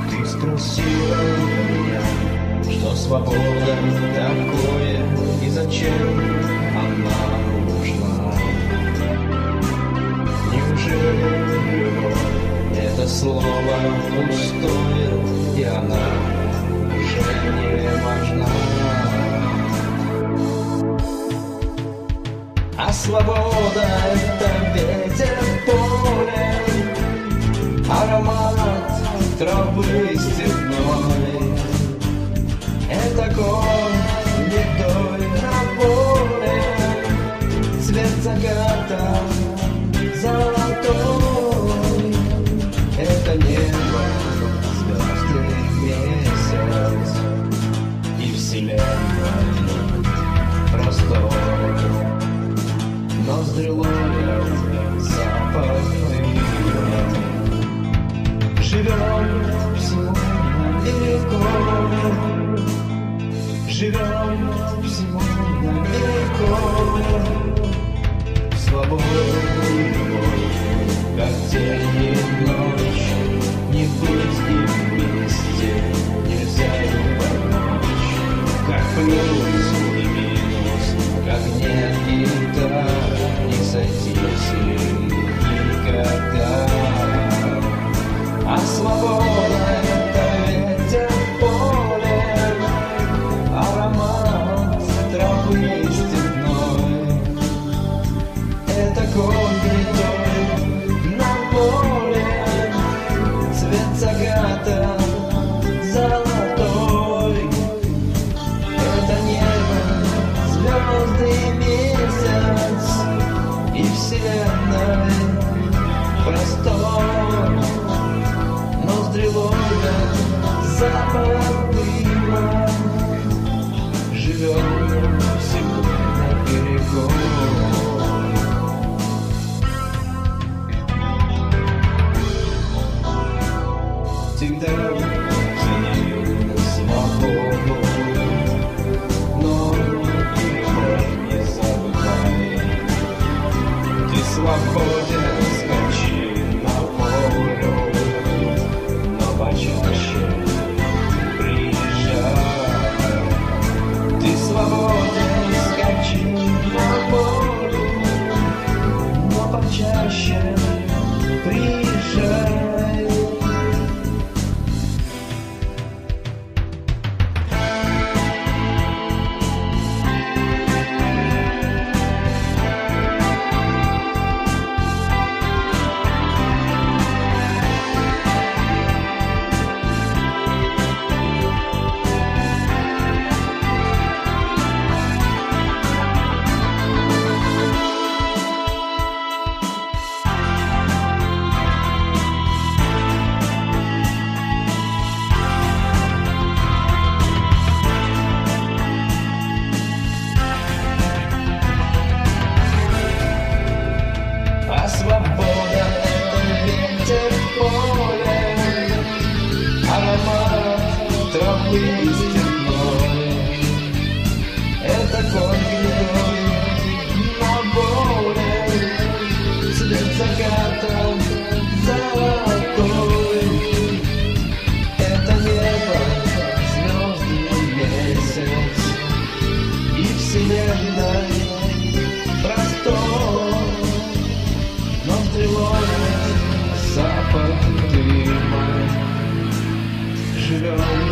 Ты спросила меня, что свобода такое и зачем она нужна. Неужели любовь — это слово пустое, и она уже не важна? А свобода — это ветер в поле, аромат травы степной, это конь гнедой на поле, цвет заката золотой, это небо, звезды, месяц и вселенная простор. Ноздри ловят запах дыма. Живем сегодня легко, живем сегодня легко, свободной любовь, как день и ночь, не быть и вместе нельзя и помочь, как плюс и минус, как нет и да, не сойтись никогда. А свобода — это ветер в поле, аромат травы степной, это конь гнедой на поле, цвет заката золотой, это небо, звезды и месяц и вселенная простор. Ноздри ловят запах дыма, живем сегодня берегом. Всегда ценил свободу, но не забывай, ты свободен, скачи на волю, почаще приезжай. Ты свободен, скачи на волю, но почаще приезжай. Свобода — это ветер в поле, аромат травы степной, это конь гнедой на воле, цвет заката золотой, это небо, звезды и месяц и вселенная простор. Ноздри ловят запах дыма, живем